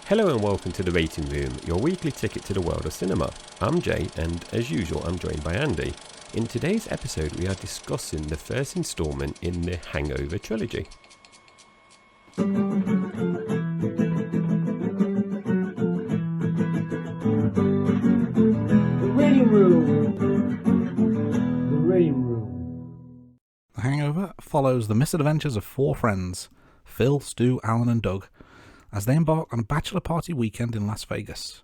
Hello and welcome to The Rating Room, your weekly ticket to the world of cinema. I'm Jay, and as usual I'm joined by Andy. In today's episode we are discussing the first instalment in the Hangover trilogy. The Rating Room. The Rating Room. The Hangover follows the misadventures of four friends, Phil, Stu, Alan and Doug, as they embark on a bachelor party weekend in Las Vegas.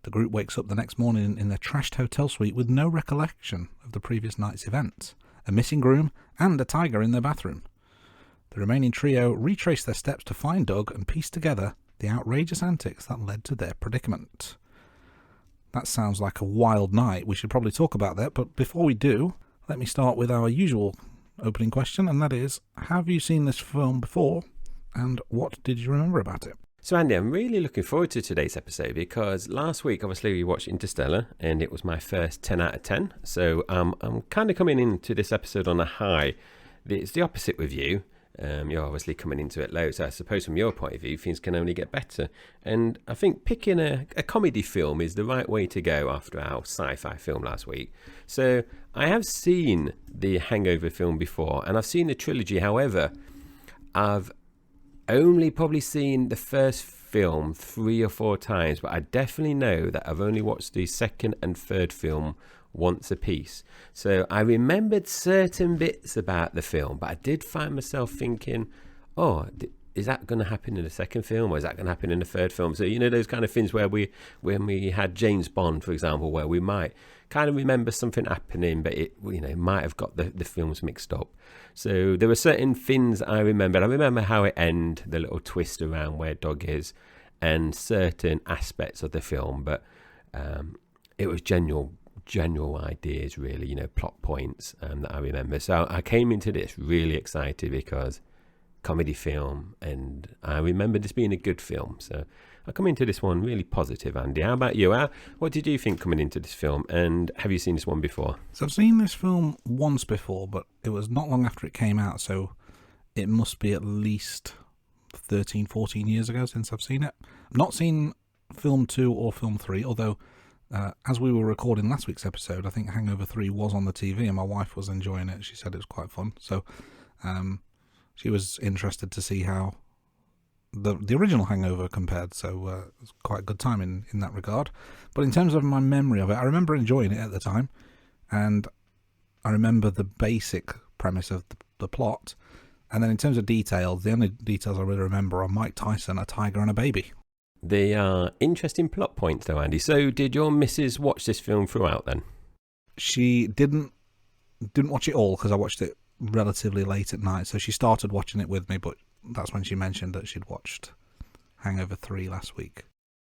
The group wakes up the next morning in their trashed hotel suite with no recollection of the previous night's events, a missing groom and a tiger in their bathroom. The remaining trio retrace their steps to find Doug and piece together the outrageous antics that led to their predicament. That sounds like a wild night. We should probably talk about that, but before we do, let me start with our usual opening question, and that is, have you seen this film before, and what did you remember about it? So Andy, I'm really looking forward to today's episode because last week obviously we watched Interstellar and it was my first 10 out of 10. So I'm kind of coming into this episode on a high. It's the opposite with you. You're obviously coming into it low, so I suppose from your point of view things can only get better. And I think picking a comedy film is the right way to go after our sci-fi film last week. So I have seen the Hangover film before and I've seen the trilogy. However, I've only probably seen the first film 3 or 4 times, but I definitely know that I've only watched the second and third film once a piece. So I remembered certain bits about the film, but I did find myself thinking, oh, is that going to happen in the second film, or is that going to happen in the third film? So, you know, those kind of things where when we had James Bond, for example, where we might kind of remember something happening, but it, you know, might have got the films mixed up. So there were certain things I remembered. I remember how it ended, the little twist around where Doug is, and certain aspects of the film, but it was general ideas, really, you know, plot points that I remember. So I came into this really excited because comedy film, and I remember this being a good film. So I come into this one really positive. Andy, how about you? What did you think coming into this film, and have you seen this one before? So I've seen this film once before, but it was not long after it came out, so it must be at least 13, 14 years ago since I've seen it. I've not seen film 2 or film 3, although as we were recording last week's episode, I think Hangover 3 was on the TV and my wife was enjoying it. She said it was quite fun, so she was interested to see how the original Hangover compared, so it was quite a good time in that regard. But in terms of my memory of it, I remember enjoying it at the time, and I remember the basic premise of the plot, and then in terms of details, the only details I really remember are Mike Tyson, a tiger and a baby. They are interesting plot points though, Andy. So did your missus watch this film throughout then? She didn't watch it all because I watched it relatively late at night, so she started watching it with me, but that's when she mentioned that she'd watched Hangover 3 last week.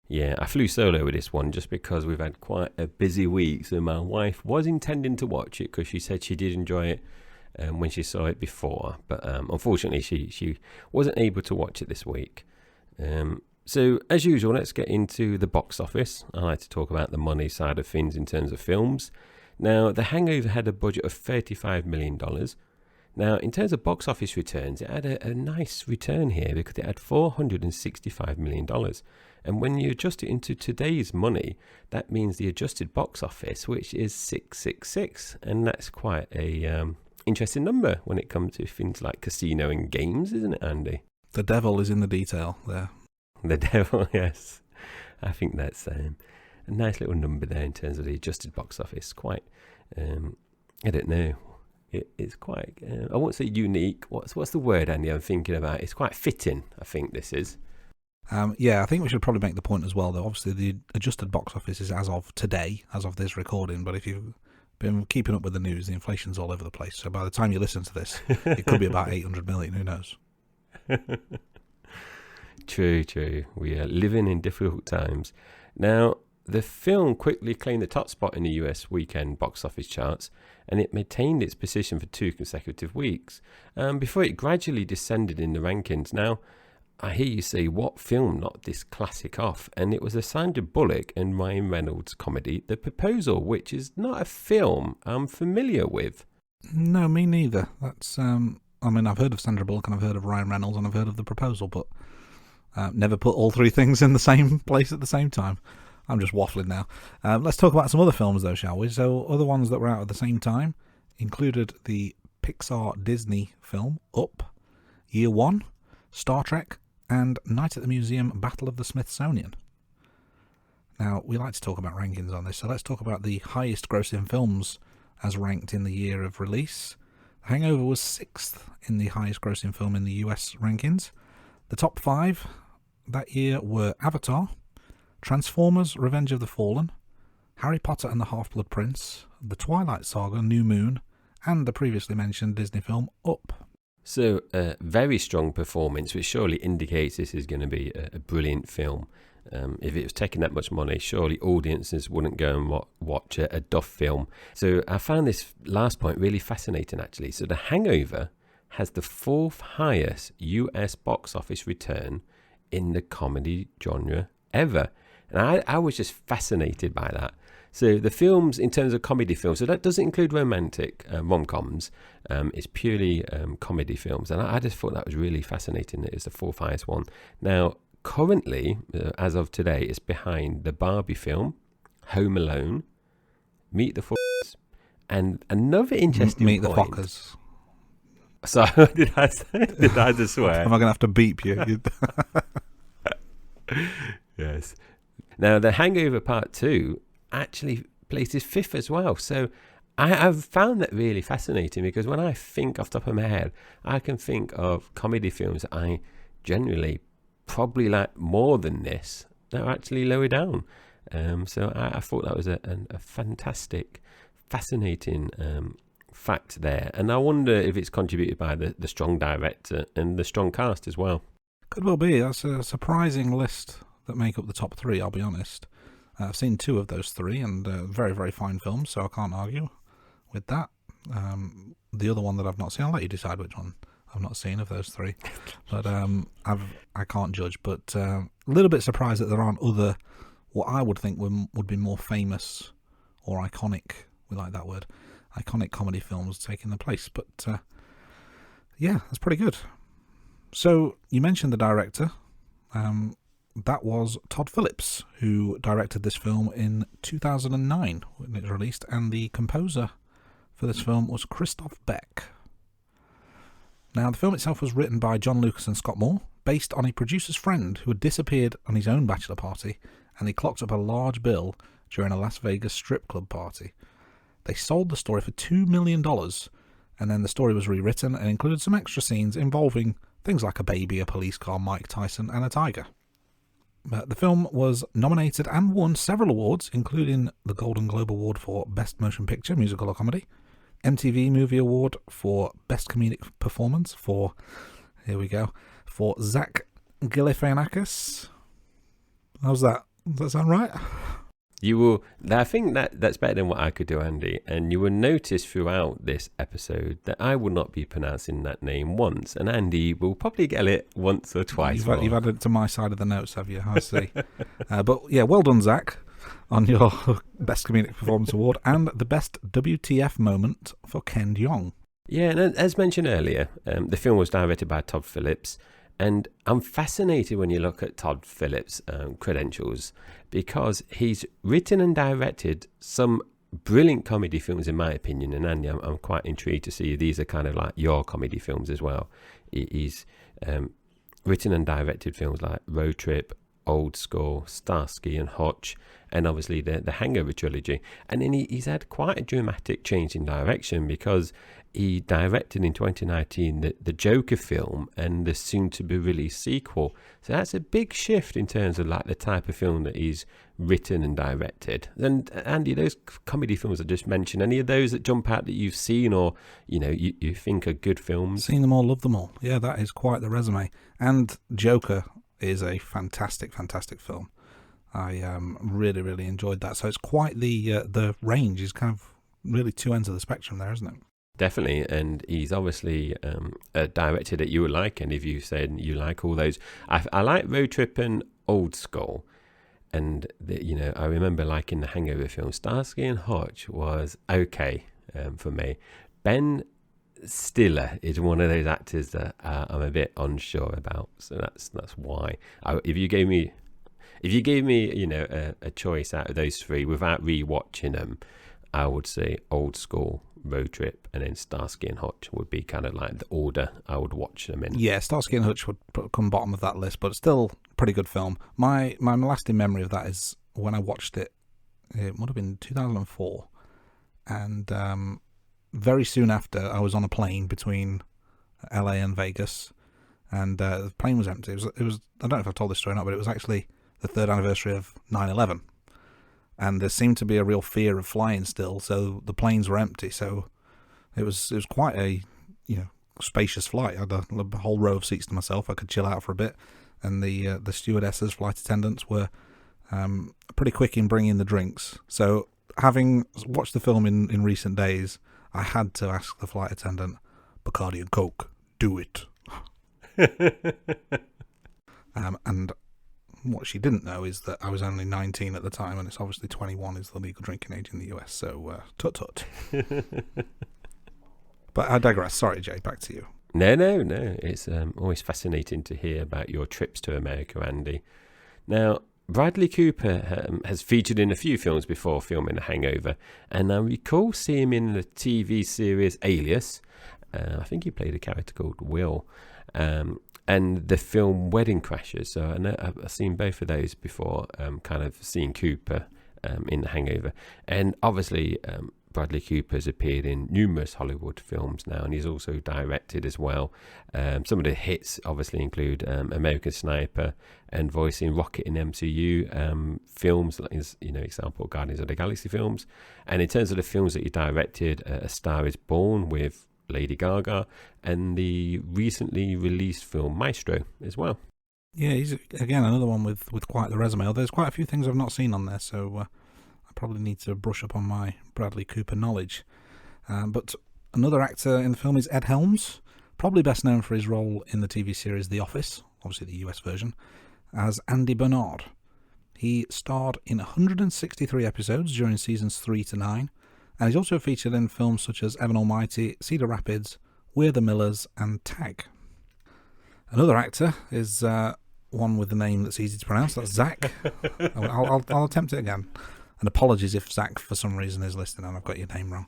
Yeah, I flew solo with this one just because we've had quite a busy week, so my wife was intending to watch it because she said she did enjoy it when she saw it before, but unfortunately she wasn't able to watch it this week. So as usual, let's get into the box office. I like to talk about the money side of things in terms of films. Now, The Hangover had a budget of $35 million. Now, in terms of box office returns, it had a nice return here because it had $465 million. And when you adjust it into today's money, that means the adjusted box office, which is 666. And that's quite a interesting number when it comes to things like casino and games, isn't it, Andy? The devil is in the detail there. The devil, yes. I think that's a nice little number there in terms of the adjusted box office. Quite, I don't know. It's quite, I won't say unique. What's the word, Andy, I'm thinking about? It's quite fitting, I think this is. Yeah, I think we should probably make the point as well, though. Obviously, the adjusted box office is as of today, as of this recording. But if you've been keeping up with the news, the inflation's all over the place. So by the time you listen to this, it could be about 800 million. Who knows? True. We are living in difficult times. Now, the film quickly claimed the top spot in the US weekend box office charts, and it maintained its position for 2 consecutive weeks, before it gradually descended in the rankings. Now, I hear you say, what film knocked this classic off? And it was a Sandra Bullock and Ryan Reynolds comedy, The Proposal, which is not a film I'm familiar with. No, me neither. That's, I mean, I've heard of Sandra Bullock and I've heard of Ryan Reynolds and I've heard of The Proposal, but Never put all three things in the same place at the same time. I'm just waffling now. Let's talk about some other films, though, shall we? So, other ones that were out at the same time included the Pixar Disney film Up, Year One, Star Trek, and Night at the Museum Battle of the Smithsonian. Now, we like to talk about rankings on this, so let's talk about the highest grossing films as ranked in the year of release. Hangover was 6th in the highest grossing film in the US rankings. The top 5 that year were Avatar, Transformers Revenge of the Fallen, Harry Potter and the Half-Blood Prince, The Twilight Saga New Moon, and the previously mentioned Disney film Up. So a very strong performance, which surely indicates this is going to be a brilliant film. If it was taking that much money, surely audiences wouldn't go and watch a duff film. So I found this last point really fascinating, actually. So The Hangover has the 4th highest US box office return in the comedy genre ever. And I was just fascinated by that. So the films, in terms of comedy films, so that doesn't include romantic rom-coms. It's purely comedy films. And I just thought that was really fascinating that it's the 4th highest one. Now, currently, as of today, it's behind the Barbie film, Home Alone, Meet the Fockers, and another interesting Meet point. the Fockers. So did I just swear? Am I going to have to beep you? Yes. Now, The Hangover Part 2 actually places 5th as well. So I've found that really fascinating because when I think off the top of my head, I can think of comedy films that I generally probably like more than this that are actually lower down. So I thought that was a fantastic, fascinating fact there. And I wonder if it's contributed by the strong director and the strong cast as well. Could well be. That's a surprising list that make up the top 3, I'll be honest. I've seen 2 of those 3 and very, very fine films, so I can't argue with that. The other one that I've not seen, I'll let you decide which one I've not seen of those 3. But I can't judge. But a little bit surprised that there aren't other, what I would think would be more famous or iconic, we like that word, iconic comedy films taking the place. But yeah, that's pretty good. So you mentioned the director. That was Todd Phillips, who directed this film in 2009 when it was released, and the composer for this film was Christoph Beck. Now, the film itself was written by John Lucas and Scott Moore, based on a producer's friend who had disappeared on his own bachelor party, and he clocked up a large bill during a Las Vegas strip club party. They sold the story for $2 million, and then the story was rewritten and included some extra scenes involving things like a baby, a police car, Mike Tyson, and a tiger. The film was nominated and won several awards, including the Golden Globe Award for Best Motion Picture, Musical or Comedy, MTV Movie Award for Best Comedic Performance for Zach Galifianakis. How's that? Does that sound right? I think that's better than what I could do, Andy. And you will notice throughout this episode that I will not be pronouncing that name once, and Andy will probably get it once or twice. You've added it to my side of the notes, have you? I see. But yeah, well done, Zach, on your Best Comedic Performance Award and the Best WTF Moment for Ken Jeong. Yeah, and as mentioned earlier, the film was directed by Todd Phillips. And I'm fascinated when you look at Todd Phillips' credentials, because he's written and directed some brilliant comedy films, in my opinion. And Andy, I'm quite intrigued to see these are kind of like your comedy films as well. He's written and directed films like Road Trip, Old School, Starsky and Hutch, and obviously the Hangover trilogy. And then he's had quite a dramatic change in direction, because he directed in 2019 the Joker film and the soon-to-be-released sequel. So that's a big shift in terms of like the type of film that he's written and directed. And Andy, those comedy films I just mentioned, any of those that jump out that you've seen or you think are good films? Seen them all, love them all. Yeah, that is quite the resume. And Joker is a fantastic, fantastic film. I really, really enjoyed that. So it's quite the range. Is kind of really two ends of the spectrum there, isn't it? Definitely, and he's obviously a director that you would like, and if you said you like all those, I like Road Trip and Old School, and I remember liking the Hangover film. Starsky and Hutch was okay for me. Ben Stiller is one of those actors that I'm a bit unsure about. So that's why. If you gave me, a choice out of those three without rewatching them, I would say Old School, Road Trip, and then Starsky and Hutch would be kind of like the order I would watch them in. Yeah, Starsky and Hutch would come bottom of that list, but still pretty good film. My lasting memory of that is when I watched it. It would have been 2004, and very soon after, I was on a plane between LA and Vegas, and the plane was empty. It was. I don't know if I've told this story or not, but it was actually the 3rd anniversary of 9/11, and there seemed to be a real fear of flying still. So the planes were empty. So it was quite a spacious flight. I had a whole row of seats to myself. I could chill out for a bit, and the stewardesses, flight attendants were pretty quick in bringing the drinks. So having watched the film in recent days, I had to ask the flight attendant, Bacardi and Coke, do it. And what she didn't know is that I was only 19 at the time, and it's obviously 21 is the legal drinking age in the US, so tut-tut. But I digress. Sorry, Jay, back to you. No. It's always fascinating to hear about your trips to America, Andy. Now, Bradley Cooper has featured in a few films before filming The Hangover, and I recall seeing him in the TV series Alias. I think he played a character called Will, and the film Wedding Crashers. So I know I've seen both of those before, kind of seeing Cooper in The Hangover. And obviously, Bradley Cooper has appeared in numerous Hollywood films now, and he's also directed as well. Some of the hits obviously include American Sniper and voicing Rocket in MCU films, like his, example, Guardians of the Galaxy films. And in terms of the films that he directed, A Star is Born with Lady Gaga, and the recently released film Maestro as well. Yeah, he's, again, another one with quite the resume. There's quite a few things I've not seen on there, so I probably need to brush up on my Bradley Cooper knowledge. But another actor in the film is Ed Helms, probably best known for his role in the TV series The Office, obviously the US version, as Andy Bernard. He starred in 163 episodes during seasons 3 to 9, and he's also featured in films such as Evan Almighty, Cedar Rapids, We're the Millers, and Tag. Another actor is one with a name that's easy to pronounce. That's Zach. I'll attempt it again. And apologies if Zach, for some reason, is listening and I've got your name wrong.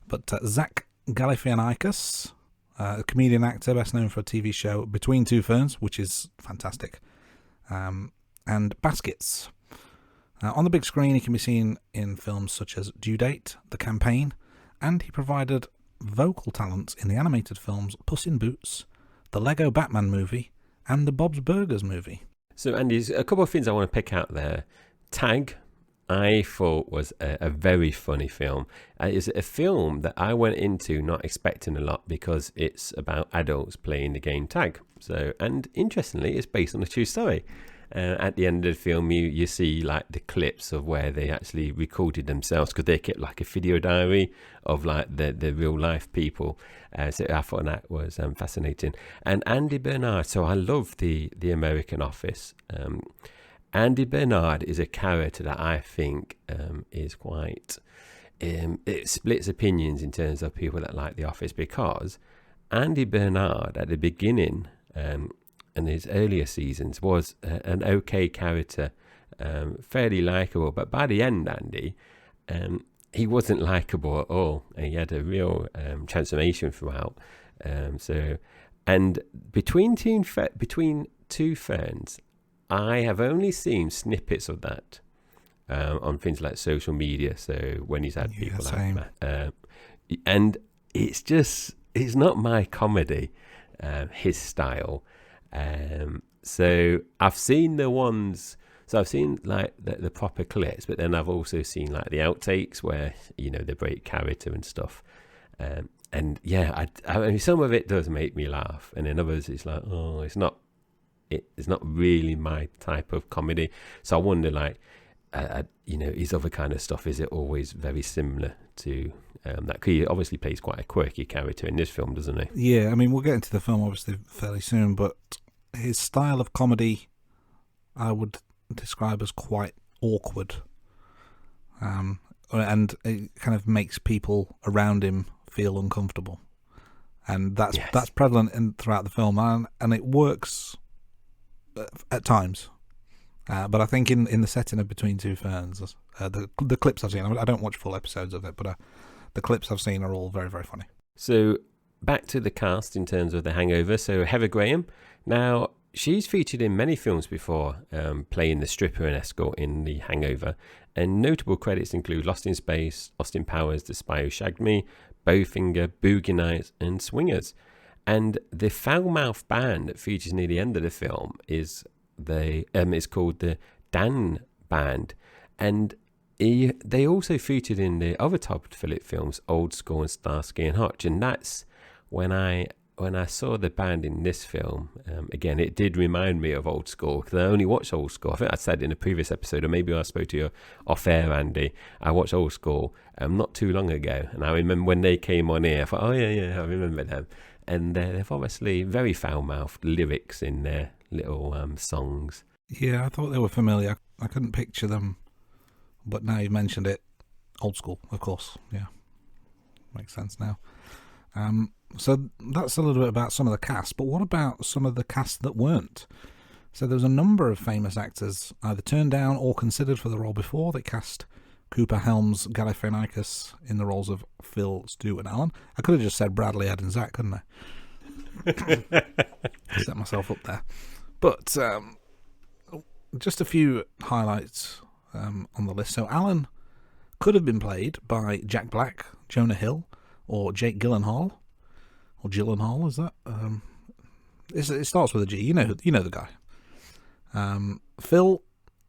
But Zach Galifianakis, a comedian actor best known for a TV show Between Two Ferns, which is fantastic, and Baskets. On the big screen, he can be seen in films such as Due Date, The Campaign, and he provided vocal talent in the animated films Puss in Boots, the Lego Batman movie, and the Bob's Burgers movie. So, Andy, there's a couple of things I want to pick out there. Tag, I thought was a very funny film. It's a film that I went into not expecting a lot because it's about adults playing the game tag. So, and interestingly, it's based on a true story. At the end of the film, you see like the clips of where they actually recorded themselves, because they kept like a video diary of like the real life people. So I thought that was fascinating. And Andy Bernard. So I love the American Office. Andy Bernard is a character that I think is quite... it splits opinions in terms of people that like The Office, because Andy Bernard at the beginning and his earlier seasons was an okay character, fairly likable, but by the end, Andy, he wasn't likable at all, and he had a real transformation throughout. And between two ferns, I have only seen snippets of that on things like social media. So when he's had people like that, and it's not my comedy, his style. So I've seen the ones. So I've seen like the proper clips, but then I've also seen like the outtakes where they break character and stuff. And yeah, I mean, some of it does make me laugh, and in others it's like, oh, it's not really my type of comedy. So I wonder, like, his other kind of stuff, is it always very similar to that? He obviously plays quite a quirky character in this film, doesn't he? Yeah, I mean, we'll get into the film obviously fairly soon, but his style of comedy I would describe as quite awkward, and it kind of makes people around him feel uncomfortable. and that's Yes. that's prevalent throughout the film, and it works at times. But I think in the setting of Between Two Ferns, the clips I've seen, I don't watch full episodes of it, but the clips I've seen are all very, very funny. So back to the cast in terms of The Hangover. So Heather Graham. Now, she's featured in many films before, playing the stripper and escort in The Hangover. And notable credits include Lost in Space, Austin Powers, The Spy Who Shagged Me, Bowfinger, Boogie Nights, and Swingers. And the foul-mouthed band that features near the end of the film is it's called the Dan Band. And they also featured in the other Todd Phillip films, Old School and Starsky and Hutch. And that's when I saw the band in this film, again, it did remind me of Old School, because I only watched Old School. I think I said in a previous episode, or maybe I spoke to you off air, Andy. I watched Old School not too long ago, and I remember when they came on here, I thought, oh yeah, I remember them. And they've obviously very foul-mouthed lyrics in their little songs. Yeah, I thought they were familiar. I couldn't picture them, but now you've mentioned it, Old School, of course. Yeah, makes sense now. So that's a little bit about some of the cast, but what about some of the cast that weren't? So there's a number of famous actors either turned down or considered for the role before. They cast Cooper, Helms, Galifianakis in the roles of Phil, Stu and Alan. I could have just said Bradley, Ed and Zach, couldn't I? Set myself up there. But just a few highlights on the list. So Alan could have been played by Jack Black, Jonah Hill, or Jake Gyllenhaal. Or Gyllenhaal, is that? It starts with a G. You know the guy. Phil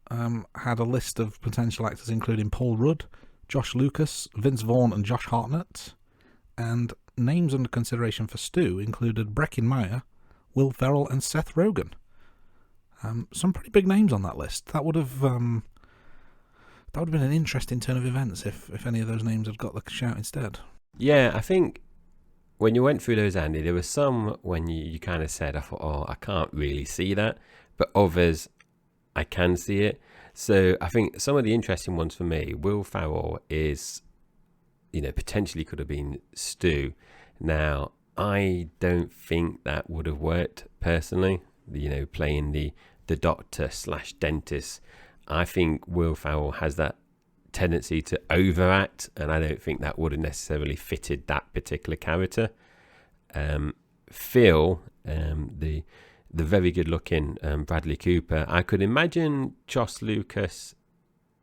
had a list of potential actors including Paul Rudd, Josh Lucas, Vince Vaughn and Josh Hartnett. And names under consideration for Stu included Breckin Meyer, Will Ferrell and Seth Rogen. Some pretty big names on that list. That would have been an interesting turn of events if any of those names had got the shout instead. Yeah, I think when you went through those, Andy, there were some when you kind of said, I thought, oh, I can't really see that. But others, I can see it. So I think some of the interesting ones for me, Will Ferrell is, potentially could have been Stu. Now, I don't think that would have worked personally, playing the doctor / dentist. I think Will Ferrell has that tendency to overact, and I don't think that would have necessarily fitted that particular character. Phil, the very good looking Bradley Cooper, I could imagine Josh Lucas,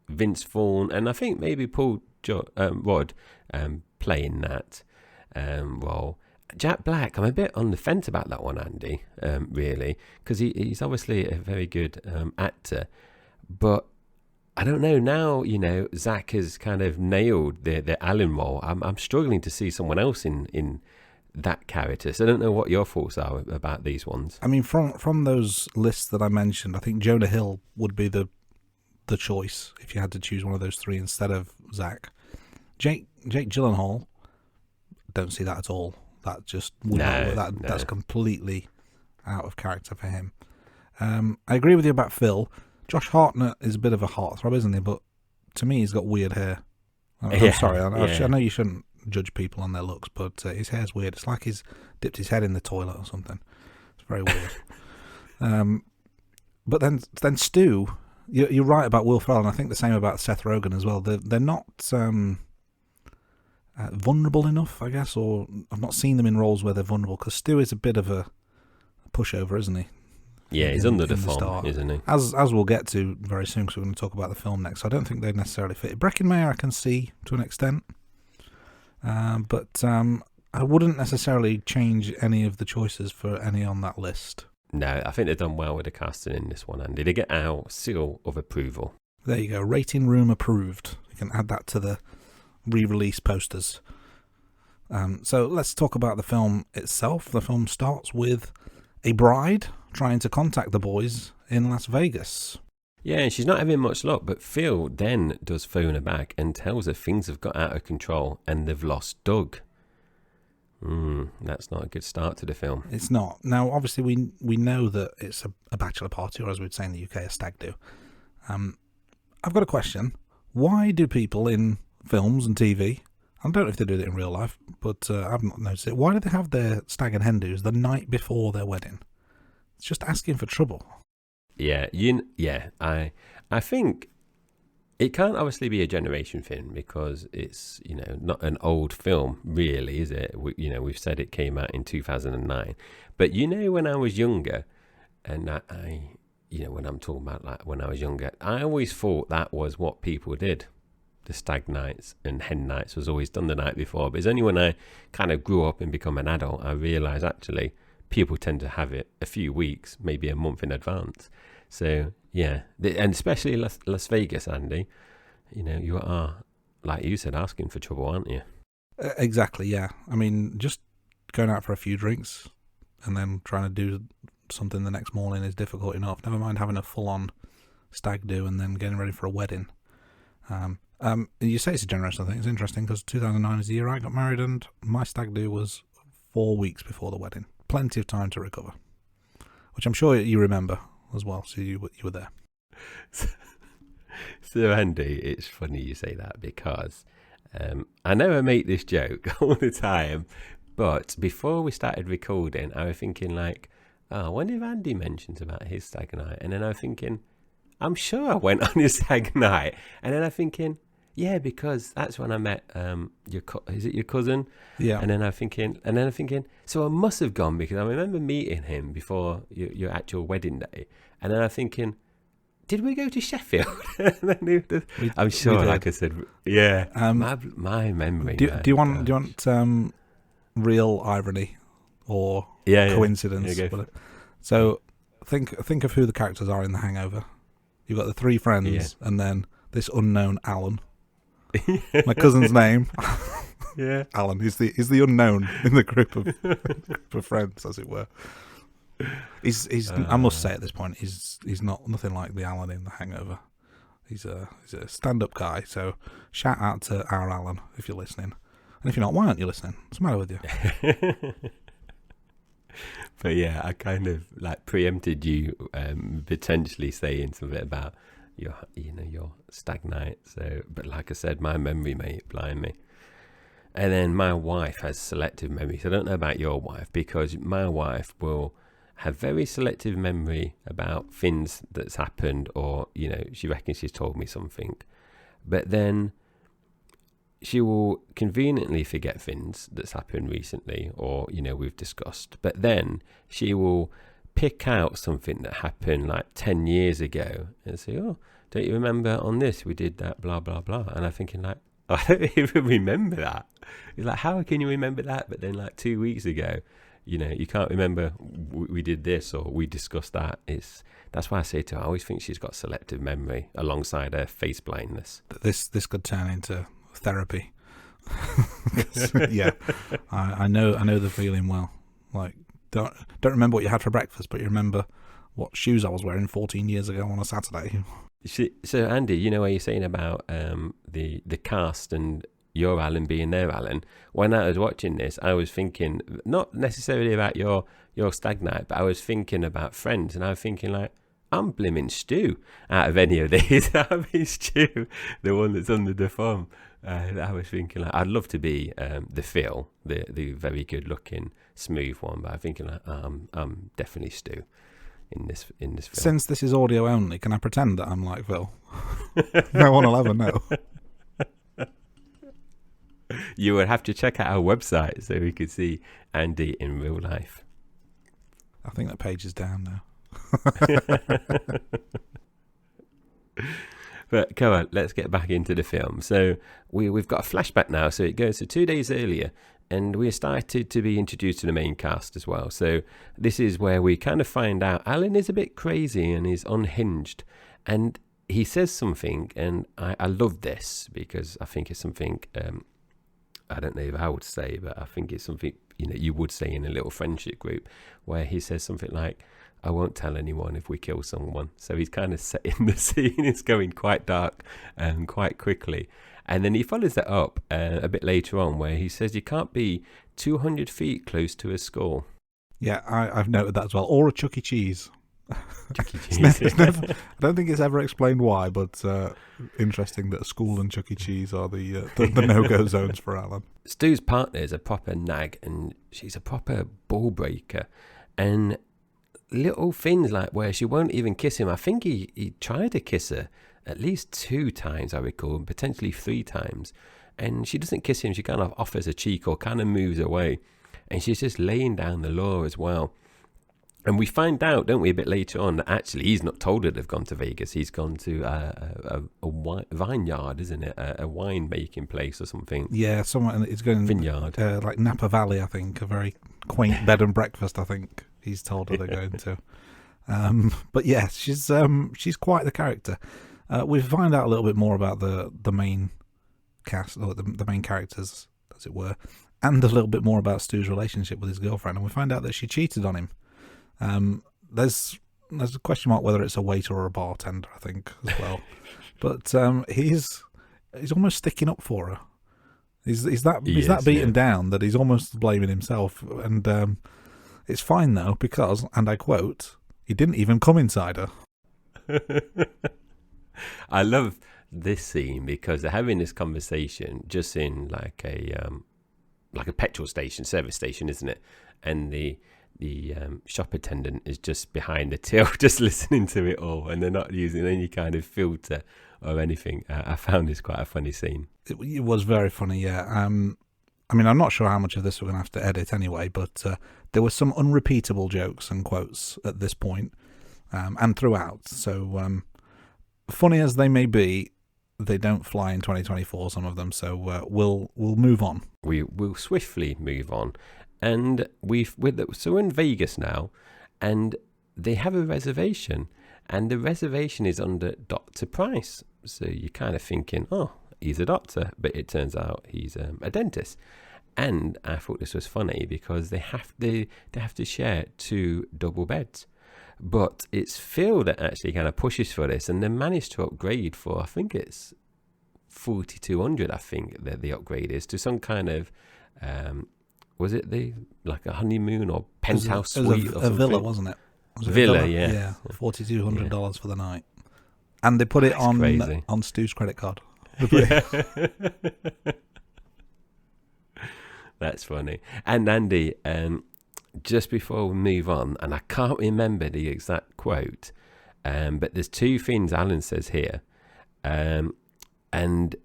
Vince Vaughn, and I think maybe Paul Rudd playing that role. Jack Black, I'm a bit on the fence about that one, Andy, really, because he's obviously a very good actor, but I don't know now. Zach has kind of nailed the Alan role. I'm struggling to see someone else in that character. So I don't know what your thoughts are about these ones. I mean, from those lists that I mentioned, I think Jonah Hill would be the choice if you had to choose one of those three instead of Zach. Jake Gyllenhaal, don't see that at all. That just would not work. That's completely out of character for him. I agree with you about Phil. Josh Hartnett is a bit of a heartthrob, isn't he? But to me, he's got weird hair. I'm sorry. I know you shouldn't judge people on their looks, but his hair's weird. It's like he's dipped his head in the toilet or something. It's very weird. But then Stu, you're right about Will Ferrell, and I think the same about Seth Rogen as well. They're not vulnerable enough, I guess, or I've not seen them in roles where they're vulnerable, because Stu is a bit of a pushover, isn't he? Yeah, he's under the thumb, isn't he? As we'll get to very soon, because we're going to talk about the film next. So I don't think they necessarily fit. Breckin Meyer I can see to an extent, but I wouldn't necessarily change any of the choices for any on that list. No, I think they've done well with the casting in this one, Andy. They get our seal of approval. There you go, rating room approved. You can add that to the re-release posters. So let's talk about the film itself. The film starts with a bride trying to contact the boys in Las Vegas. Yeah, and she's not having much luck, but Phil then does phone her back and tells her things have got out of control and they've lost Doug. That's not a good start to the film. It's not. Now, obviously, we know that it's a bachelor party, or as we'd say in the UK, a stag do. I've got a question. Why do people in films and TV I don't know if they do it in real life, but I've not noticed it. Why do they have their stag and hen do's the night before their wedding? It's just asking for trouble. Yeah, I think it can't obviously be a generation thing because it's, not an old film, really, is it? We've said it came out in 2009. But, when I was younger, and when I'm talking about like when I was younger, I always thought that was what people did. The stag nights and hen nights was always done the night before. But it's only when I kind of grew up and become an adult, I realised actually people tend to have it a few weeks, maybe a month in advance. So, yeah, and especially Las Vegas, Andy, you are, like you said, asking for trouble, aren't you? Exactly, yeah. I mean, just going out for a few drinks and then trying to do something the next morning is difficult enough. Never mind having a full-on stag do and then getting ready for a wedding. You say it's a generational thing. It's interesting because 2009 is the year I got married and my stag do was 4 weeks before the wedding. Plenty of time to recover, which I'm sure you remember as well. So you were there. So Andy, it's funny you say that because I know I make this joke all the time, but before we started recording, I was thinking like, I wonder if Andy mentions about his stag night, and then I was thinking, I'm sure I went on his stag night, and then I'm thinking, yeah, because that's when I met is it your cousin? Yeah. And then I'm thinking, so I must have gone because I remember meeting him before your actual wedding day, and then I'm thinking, did we go to Sheffield? I'm sure, like I said, yeah. My memory. Do you want real irony or coincidence? Yeah, so think of who the characters are in The Hangover. You've got the three friends, and then this unknown Alan. My cousin's name, Alan. He's the unknown in the group of friends, as it were. He's I must say at this point he's not nothing like the Alan in The Hangover. He's a stand-up guy. So shout out to our Alan if you're listening, and if you're not, why aren't you listening? What's the matter with you? But yeah, I kind of like preempted you potentially saying something about your stag night. So, but like I said, my memory may blind me. And then my wife has selective memory. So I don't know about your wife, because my wife will have very selective memory about things that's happened, or she reckons she's told me something, but then she will conveniently forget things that's happened recently, or we've discussed, but then she will pick out something that happened like 10 years ago and say, oh, don't you remember on this we did that blah blah blah, and I'm thinking like, I don't even remember that. It's like, how can you remember that, but then like 2 weeks ago you can't remember we did this or we discussed that. That's why I say to her, I always think she's got selective memory alongside her face blindness. This could turn into therapy. Yeah, I know the feeling well. Like, don't remember what you had for breakfast, but you remember what shoes I was wearing 14 years ago on a Saturday. So Andy, what you're saying about the cast and your Alan being their Alan. When I was watching this, I was thinking not necessarily about your stag night, but I was thinking about Friends, and I was thinking like, I'm blimmin' Stu out of any of these. I'd be Stu, the one that's under the thumb. I was thinking like, I'd love to be the Phil, the very good looking smooth one, but I'm thinking like, I'm definitely Stu in this film. Since this is audio only, can I pretend that I'm like Phil? No one will ever know. You would have to check out our website so we could see Andy in real life. I think that page is down now. But come on, let's get back into the film. So we've got a flashback now. So it goes to 2 days earlier, and we're started to be introduced to the main cast as well. So this is where we kind of find out Alan is a bit crazy and is unhinged, and he says something, and I love this because I think it's something I don't know if I would say, but I think it's something you would say in a little friendship group, where he says something like, I won't tell anyone if we kill someone. So he's kind of setting the scene. It's going quite dark and quite quickly. And then he follows that up a bit later on, where he says you can't be 200 feet close to a skull. Yeah, I've noted that as well. Or a Chuck E. Cheese. Chuck E. It's Cheese. I don't think it's ever explained why, but interesting that a school and Chuck E. Cheese are the no-go zones for Alan. Stu's partner is a proper nag, and she's a proper ball breaker. And little things like where she won't even kiss him. I think he tried to kiss her at least 2 times, I recall, and potentially 3 times. And she doesn't kiss him. She kind of offers a cheek or kind of moves away. And she's just laying down the law as well. And we find out, don't we, a bit later on, that actually he's not told her they've gone to Vegas. He's gone to a vineyard, isn't it? A wine making place or something. Yeah, somewhere it's going vineyard, like Napa Valley, I think. A very quaint bed and breakfast, I think he's told her they're going to. But yeah, she's quite the character. We find out a little bit more about the main cast, or the main characters, as it were, and a little bit more about Stu's relationship with his girlfriend. And we find out that she cheated on him. There's a question mark whether it's a waiter or a bartender, I think, as well. But he's almost sticking up for her. He's that beaten down that he's almost blaming himself. And it's fine though, because, and I quote, he didn't even come inside her. I love this scene because they're having this conversation just in like a petrol station, service station, isn't it? And the shop attendant is just behind the till, just listening to it all, and they're not using any kind of filter or anything. I found this quite a funny scene. It was very funny, yeah. I mean, I'm not sure how much of this we're going to have to edit anyway, but there were some unrepeatable jokes and quotes at this point, and throughout. So funny as they may be, they don't fly in 2024, some of them. So we'll move on. We will swiftly move on. And so we're in Vegas now, and they have a reservation, and the reservation is under Dr. Price. So you're kind of thinking, oh, he's a doctor, but it turns out he's a dentist. And I thought this was funny because they have to share 2 double beds, but it's Phil that actually kind of pushes for this, and they managed to upgrade for, I think it's $4,200. I think that the upgrade is to some kind of. Was it like a honeymoon or penthouse suite or something? A villa, wasn't it? Was it villa, a villa? yeah. $4,200 for the night. And they put it on Stu's credit card. That's funny. And Andy, just before we move on, and I can't remember the exact quote, but there's 2 things Alan says here. And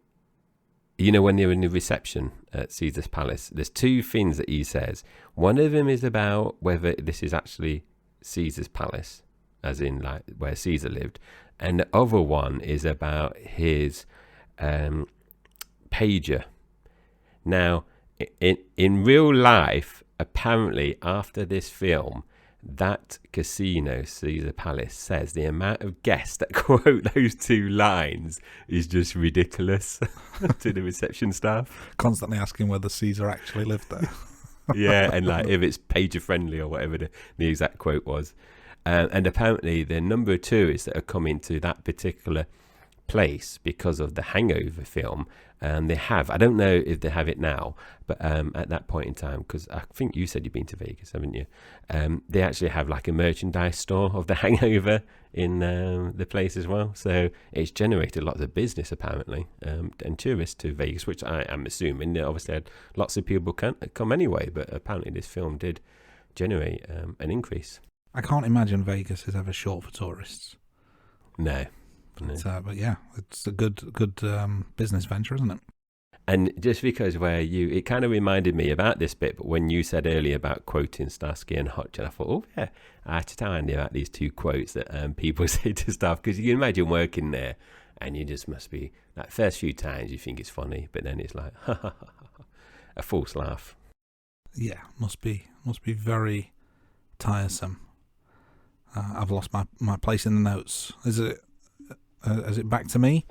you know, when they're in the reception at Caesar's Palace, there's 2 things that he says. One of them is about whether this is actually Caesar's Palace, as in like where Caesar lived. And the other one is about his pager. Now, in real life, apparently after this film, that casino, Caesar Palace, says the amount of guests that quote those 2 lines is just ridiculous to the reception staff. Constantly asking whether Caesar actually lived there. Yeah, and like if it's pager friendly or whatever the exact quote was. And apparently the number of tourists that are coming to that particular place because of the Hangover film, they have, I don't know if they have it now, but at that point in time, because I think you said you've been to Vegas, haven't you? They actually have like a merchandise store of the Hangover in the place as well, so it's generated lots of business apparently, and tourists to Vegas, which I am assuming they obviously had lots of people come anyway, but apparently this film did generate an increase. I can't imagine Vegas is ever short for tourists. No. But yeah, it's a good business venture, isn't it? And just because it kind of reminded me about this bit, but when you said earlier about quoting Starsky and Hutch, and I thought, oh yeah, I had to tell Andy about these 2 quotes that people say to staff, because you can imagine working there, and you just must be, like, first few times you think it's funny, but then it's like, a false laugh. Yeah, must be very tiresome. I've lost my place in the notes. Is it back to me?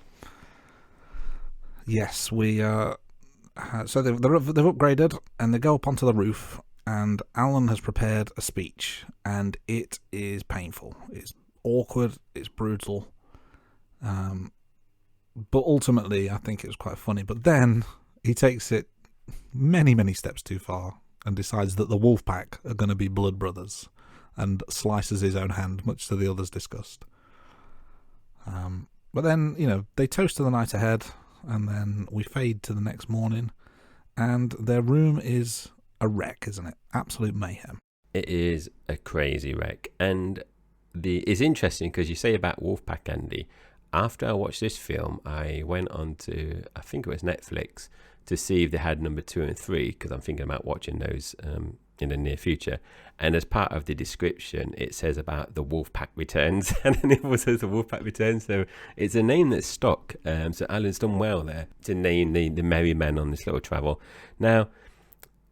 Yes, we so they've upgraded and they go up onto the roof, and Alan has prepared a speech, and it is painful. It's awkward. It's brutal. But ultimately, I think it was quite funny. But then he takes it many steps too far and decides that the Wolfpack are going to be blood brothers. and slices his own hand, much to the other's disgust. But then, they toast to the night ahead, and then we fade to the next morning, and their room is a wreck, isn't it? Absolute mayhem. It is a crazy wreck. And it's interesting because you say about Wolfpack, Andy. After I watched this film, I went on to, I think it was Netflix, to see if they had number 2 and 3, because I'm thinking about watching those in the near future. And as part of the description, it says about the Wolfpack Returns, and then it was says the Wolfpack Returns. So it's a name that's stuck. So Alan's done well there to name the merry men on this little travel. Now,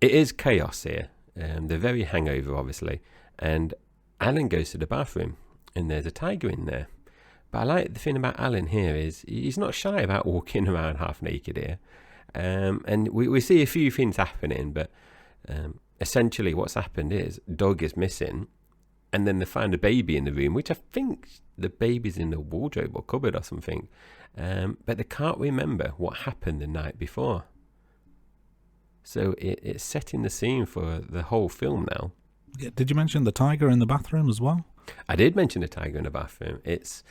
it is chaos here. They're very hangover, obviously. And Alan goes to the bathroom, and there's a tiger in there. But I like the thing about Alan here is he's not shy about walking around half naked here. And we see a few things happening, but essentially what's happened is Doug is missing, and then they find a baby in the room, which I think the baby's in the wardrobe or cupboard or something. But they can't remember what happened the night before. So it's setting the scene for the whole film now. Yeah, did you mention the tiger in the bathroom as well? I did mention the tiger in the bathroom. It's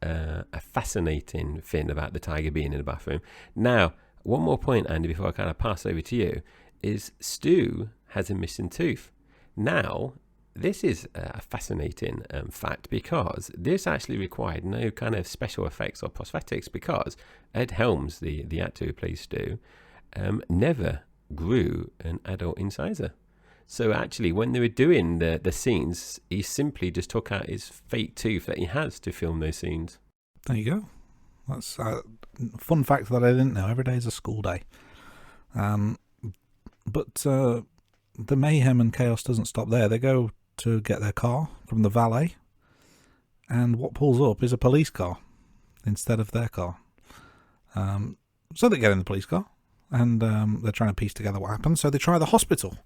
a fascinating thing about the tiger being in the bathroom. Now, one more point, Andy, before I kind of pass over to you, is Stu has a missing tooth. Now, this is a fascinating fact, because this actually required no kind of special effects or prosthetics, because Ed Helms, the actor who plays Stu, never grew an adult incisor. So actually, when they were doing the scenes, he simply just took out his fake tooth that he has to film those scenes. There you go. That's a fun fact that I didn't know. Every day is a school day. But the mayhem and chaos doesn't stop there. They go to get their car from the valet, and what pulls up is a police car instead of their car. So they get in the police car, and they're trying to piece together what happened. So they try the hospital.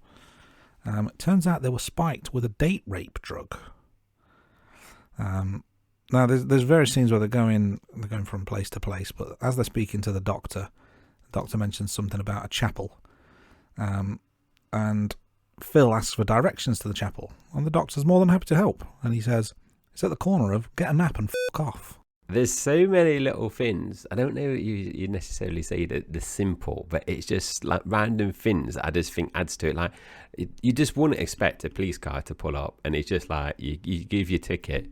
It turns out they were spiked with a date rape drug. Now, there's various scenes where they're going from place to place, but as they're speaking to the doctor mentions something about a chapel. And Phil asks for directions to the chapel, and the doctor's more than happy to help. And he says, it's at the corner of get a map and f*** off. There's so many little things. I don't know you necessarily say that they're simple, but it's just like random things that I just think adds to it. Like, you just wouldn't expect a police car to pull up, and it's just like you give your ticket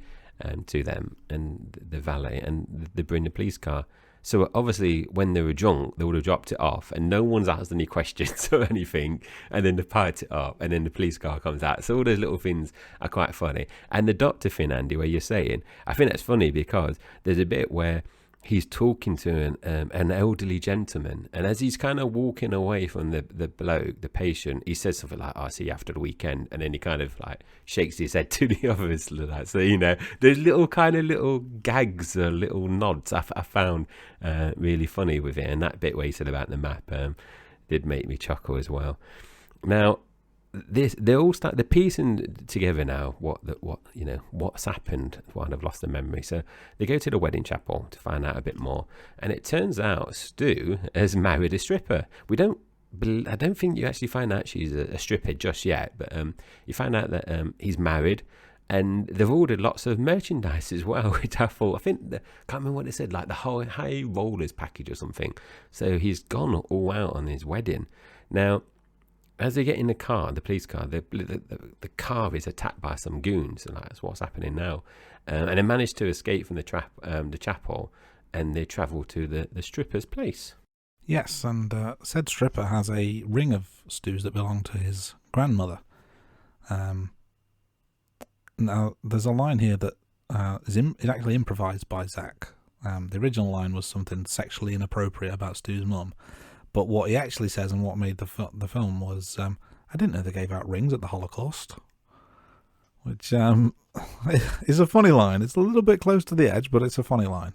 to them and the valet, and they bring the police car. So obviously, when they were drunk, they would have dropped it off, and no one's asked any questions or anything. And then they piled it up, and then the police car comes out. So all those little things are quite funny. And the doctor thing, Andy, where you're saying, I think that's funny because there's a bit where he's talking to an elderly gentleman, and as he's kind of walking away from the bloke, the patient, he says something like, "I'll see you after the weekend," and then he kind of like shakes his head to the others. Like, so there's little gags or little nods I found really funny with it, and that bit where he said about the map did make me chuckle as well. Now, they all start the piecing together now what's happened. Well, I've lost the memory. So they go to the wedding chapel to find out a bit more, and it turns out Stu has married a stripper. I don't think you actually find out she's a stripper just yet, but you find out that he's married, and they've ordered lots of merchandise as well, which I can't remember what they said, like the whole high rollers package or something. So he's gone all out on his wedding. Now, as they get in the car, the police car, the car is attacked by some goons, and that's what's happening now. And they manage to escape from the chapel, and they travel to the stripper's place. Yes, and said stripper has a ring of Stu's that belong to his grandmother. Now, there's a line here that is actually improvised by Zach. The original line was something sexually inappropriate about Stu's mum. But what he actually says, and what made the film, was, I didn't know they gave out rings at the Holocaust. Which is a funny line. It's a little bit close to the edge, but it's a funny line.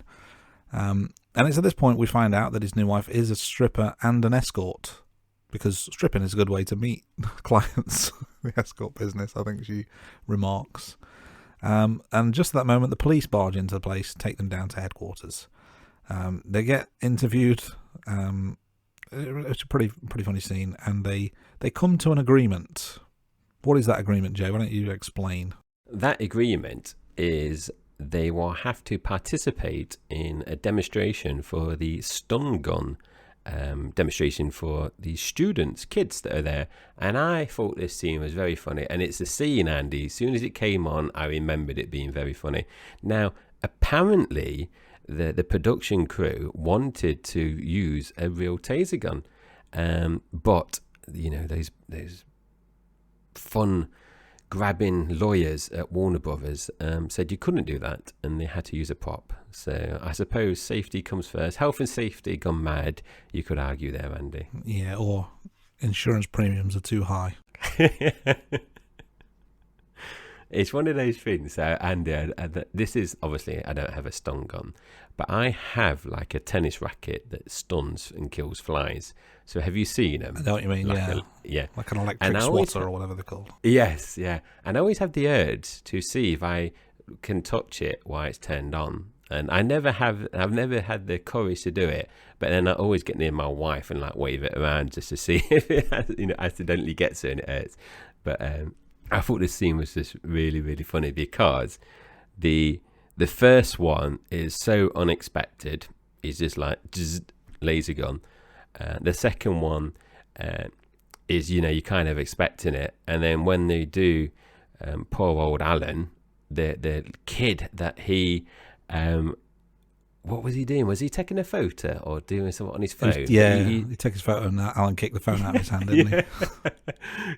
And it's at this point we find out that his new wife is a stripper and an escort, because stripping is a good way to meet clients. The escort business, I think she remarks. And just at that moment, the police barge into the place, take them down to headquarters. They get interviewed. It's a pretty funny scene, and they come to an agreement What is that agreement, Jay? Why don't you explain? That agreement is they will have to participate in a demonstration for the stun gun demonstration for the students, kids that are there. And I thought this scene was very funny. And it's a scene, Andy, as soon as it came on, I remembered it being very funny. Now, apparently, the production crew wanted to use a real taser gun. But, you know, those fun grabbing lawyers at Warner Brothers said you couldn't do that, and they had to use a prop. So I suppose safety comes first. Health and safety gone mad, you could argue there, Andy. Yeah, or insurance premiums are too high. It's one of those things. So, Andy, this is obviously, I don't have a stun gun, but I have like a tennis racket that stuns and kills flies. So have you seen them? I know what you mean, like yeah. Like an electric swatter or whatever they're called. Yes, yeah. And I always have the urge to see if I can touch it while it's turned on. And I've never had the courage to do it. But then I always get near my wife and like wave it around just to see if it accidentally gets it and it hurts. But I thought this scene was just really, really funny because the first one is so unexpected. It's just like laser gun. The second one is, you're kind of expecting it. And then when they do, poor old Alan, the kid that he, what was he doing? Was he taking a photo or doing something on his phone? He took his photo and Alan kicked the phone out of his hand, didn't he?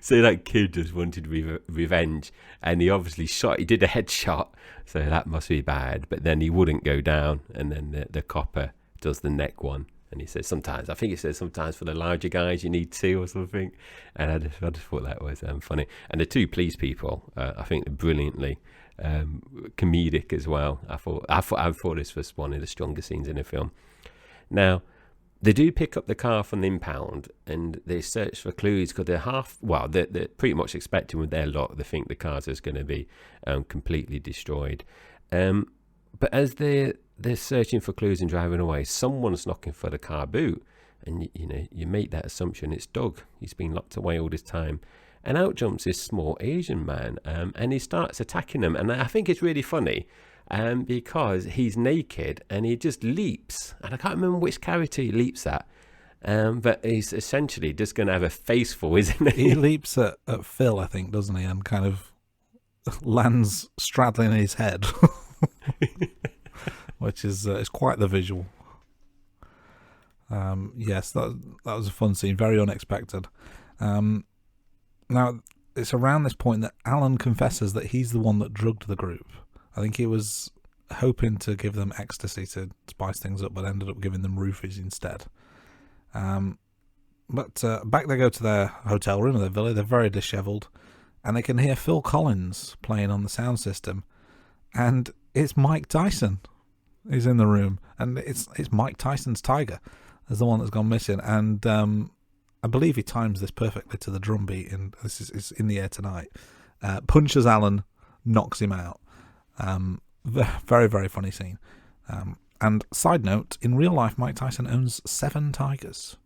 So that kid just wanted revenge, and he obviously he did a headshot, so that must be bad. But then he wouldn't go down, and then the copper does the neck one. And he says sometimes for the larger guys you need two or something. And I just thought that was funny. And the two police people, I think, brilliantly comedic as well. I thought this was one of the stronger scenes in the film. Now, they do pick up the car from the impound and they search for clues because they're pretty much expecting with their lot. They think the car's is going to be completely destroyed. But as they're searching for clues and driving away, someone's knocking for the car boot, and you make that assumption it's Doug. He's been locked away all this time, and out jumps this small Asian man, and he starts attacking them. And I think it's really funny because he's naked and he just leaps, and I can't remember which character he leaps at, but he's essentially just going to have a face full, isn't he? He leaps at Phil, I think, doesn't he, and kind of lands straddling his head. Which is quite the visual. Yes, that was a fun scene, very unexpected. Now, it's around this point that Alan confesses that he's the one that drugged the group. I think he was hoping to give them ecstasy to spice things up, but ended up giving them roofies instead. But back they go to their hotel room, their villa. They're very dishevelled, and they can hear Phil Collins playing on the sound system, and it's Mike Tyson. He's in the room, and it's Mike Tyson's tiger as the one that's gone missing, and I believe he times this perfectly to the drum beat, and this is in the air tonight. Punches Alan, knocks him out. Very, very funny scene. And side note, in real life, Mike Tyson owns 7 tigers,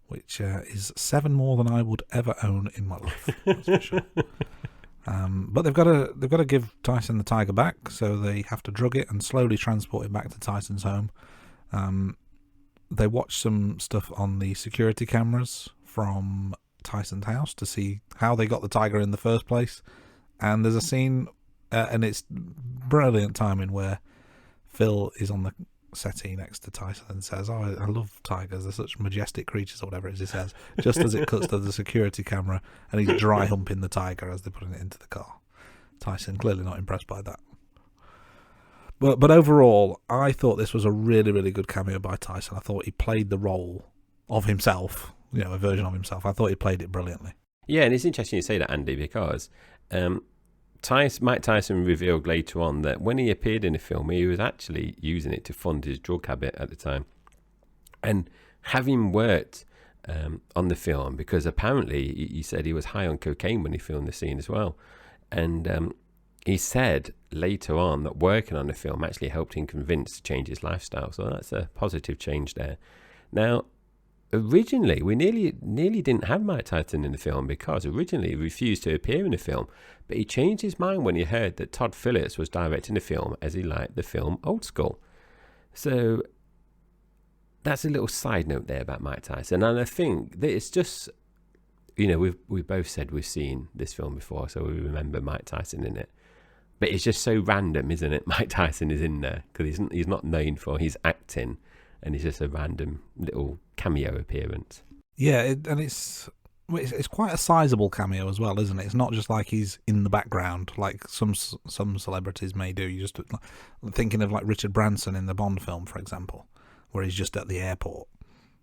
which is 7 more than I would ever own in my life. That's for sure. But they've got to give Tyson the tiger back, so they have to drug it and slowly transport it back to Tyson's home. They watch some stuff on the security cameras from Tyson's house to see how they got the tiger in the first place. And there's a scene, and it's brilliant timing, where Phil is on the settee next to Tyson and says, "Oh, I love tigers, they're such majestic creatures," or whatever it is he says, just as it cuts to the security camera and he's dry humping the tiger as they're putting it into the car. Tyson clearly not impressed by that. But overall, I thought this was a really, really good cameo by Tyson. I thought he played the role of himself, a version of himself. I thought he played it brilliantly. Yeah, and it's interesting you say that, Andy, because Mike Tyson revealed later on that when he appeared in the film, he was actually using it to fund his drug habit at the time. And having worked on the film, because apparently he said he was high on cocaine when he filmed the scene as well. And he said later on that working on the film actually helped him convince to change his lifestyle. So that's a positive change there. Now, originally we nearly didn't have Mike Tyson in the film, because originally he refused to appear in the film, but he changed his mind when he heard that Todd Phillips was directing the film, as he liked the film Old School. So that's a little side note there about Mike Tyson. And I think that it's just, we've both said we've seen this film before, so we remember Mike Tyson in it. But it's just so random, isn't it? Mike Tyson is in there because he's not known for his acting, and it's just a random little cameo appearance. Yeah, and it's quite a sizable cameo as well, isn't it? It's not just like he's in the background like some celebrities may do. You just thinking of like Richard Branson in the Bond film, for example, where he's just at the airport.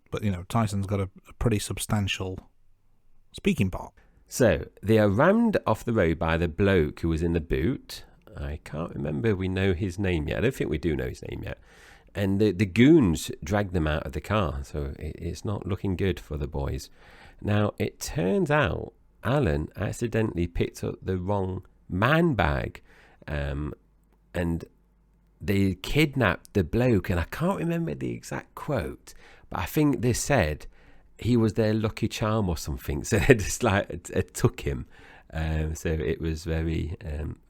But Tyson's got a pretty substantial speaking part. So they are rammed off the road by the bloke who was in the boot. I can't remember we know his name yet. I don't think we do know his name yet. And the goons drag them out of the car, so it's not looking good for the boys. Now, it turns out Alan accidentally picked up the wrong man bag, and they kidnapped the bloke, and I can't remember the exact quote, but I think they said he was their lucky charm or something, so they just took him. So it was very,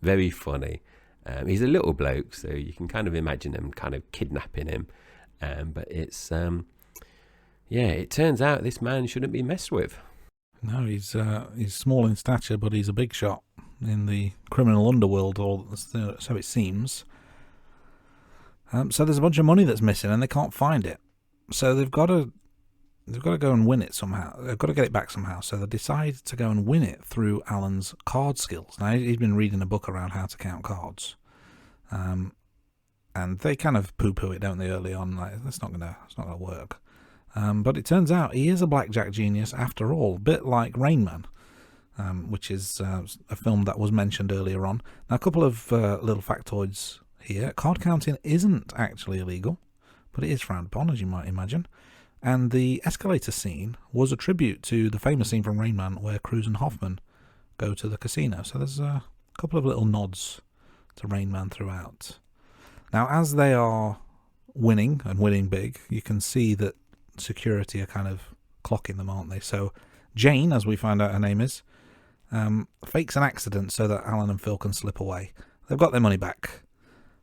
very funny. He's a little bloke, so you can kind of imagine them kind of kidnapping him. But it's, it turns out this man shouldn't be messed with. No, he's small in stature, but he's a big shot in the criminal underworld, or so it seems. So there's a bunch of money that's missing, and they can't find it. So they've got to go and win it somehow. They've got to get it back somehow. So they decide to go and win it through Alan's card skills. Now, he's been reading a book around how to count cards. And they kind of poo-poo it, don't they, early on? Like, it's not gonna work. But it turns out he is a blackjack genius after all, a bit like Rain Man, which is a film that was mentioned earlier on. Now, a couple of little factoids here. Card counting isn't actually illegal, but it is frowned upon, as you might imagine. And the escalator scene was a tribute to the famous scene from Rain Man where Cruise and Hoffman go to the casino. So there's a couple of little nods to Rain Man throughout. Now, as they are winning, and winning big, you can see that security are kind of clocking them, aren't they? So Jane, as we find out her name is, fakes an accident so that Alan and Phil can slip away. They've got their money back.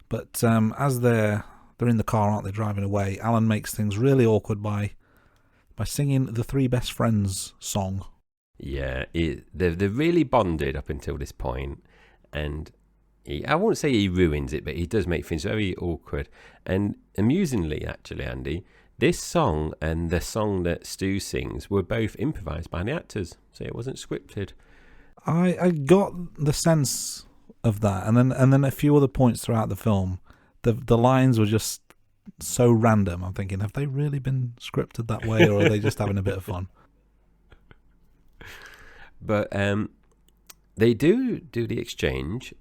But as they're in the car, aren't they, driving away, Alan makes things really awkward by singing the Three Best Friends song. Yeah, they're really bonded up until this point, and I won't say he ruins it, but he does make things very awkward. And amusingly, actually, Andy, this song and the song that Stu sings were both improvised by the actors, so it wasn't scripted. I got the sense of that, and then a few other points throughout the film. The lines were just so random. I'm thinking, have they really been scripted that way, or are they just having a bit of fun? But they do the exchange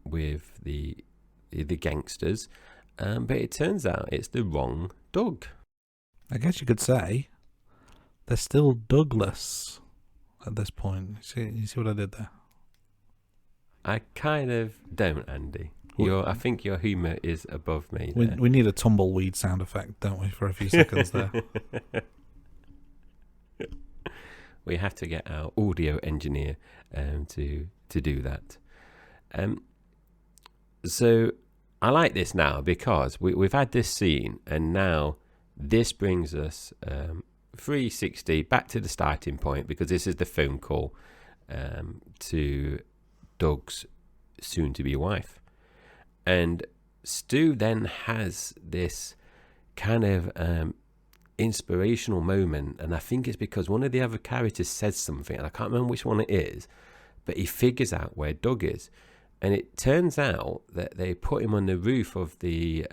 with the gangsters, but it turns out it's the wrong Doug. I guess you could say they're still Dougless at this point. You see what I did there? I kind of don't, Andy. I think your humour is above me. We need a tumbleweed sound effect, don't we, for a few seconds there? We have to get our audio engineer to do that. So I like this now because we've had this scene, and now this brings us 360 back to the starting point, because this is the phone call to Doug's soon-to-be wife. And Stu then has this kind of inspirational moment, and I think it's because one of the other characters says something, and I can't remember which one it is, but he figures out where Doug is. And it turns out that they put him on the roof of the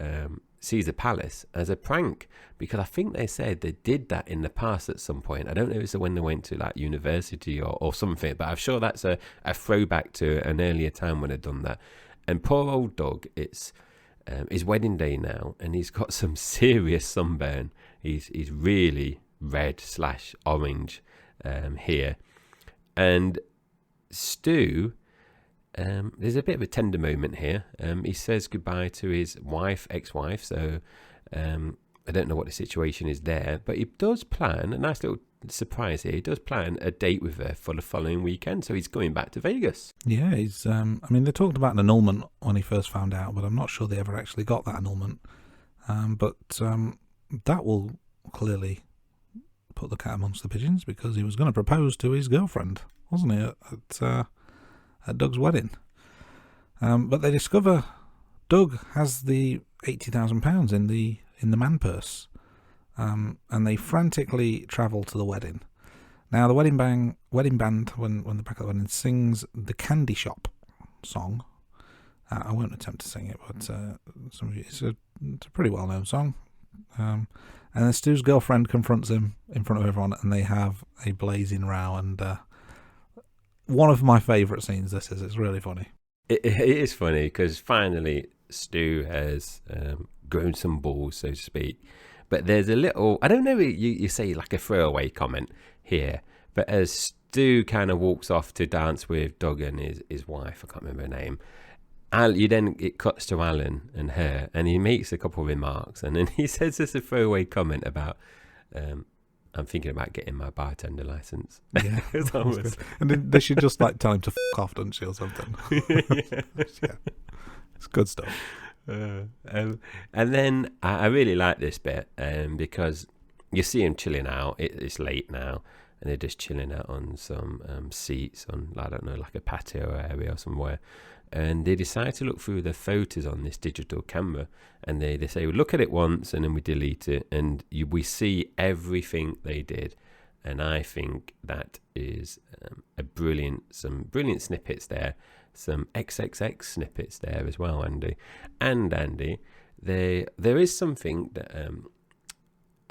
Caesar Palace as a prank, because I think they said they did that in the past at some point. I don't know if it's when they went to like university or something, but I'm sure that's a throwback to an earlier time when they'd done that. And poor old Doug, it's his wedding day now, and he's got some serious sunburn. He's really red/orange here. And Stu, there's a bit of a tender moment here. He says goodbye to his ex-wife. So I don't know what the situation is there, but he does plan a nice little surprise here. He does plan a date with her for the following weekend, so he's going back to Vegas. Yeah, he's. I mean, they talked about an annulment when he first found out, but I'm not sure they ever actually got that annulment. But that will clearly put the cat amongst the pigeons, because he was going to propose to his girlfriend, wasn't he, at Doug's wedding? But they discover Doug has the £80,000 in the man purse, and they frantically travel to the wedding. Now, the wedding band, when they're back at the wedding, sings the Candy Shop song. I won't attempt to sing it, but it's a pretty well-known song. And then Stu's girlfriend confronts him in front of everyone, and they have a blazing row. And one of my favourite scenes, this is. It's really funny. It is funny, because finally Stu has grown some balls, so to speak. But there's a little, I don't know, you say like a throwaway comment here, but as Stu kind of walks off to dance with Doug and his wife, I can't remember her name, it cuts to Alan and her, and he makes a couple of remarks, and then he says this a throwaway comment about, I'm thinking about getting my bartender license. Yeah, and then they should just like tell him to f*** off, don't she, or something? Yeah, it's good stuff. And then I really like this bit, because you see him chilling out. It's late now, and they're just chilling out on some seats on, I don't know, like a patio area or somewhere. And they decide to look through the photos on this digital camera, and they say, well, look at it once, and then we delete it, and we see everything they did. And I think that is some brilliant snippets there, some XXX snippets there as well, Andy. And Andy, there is something that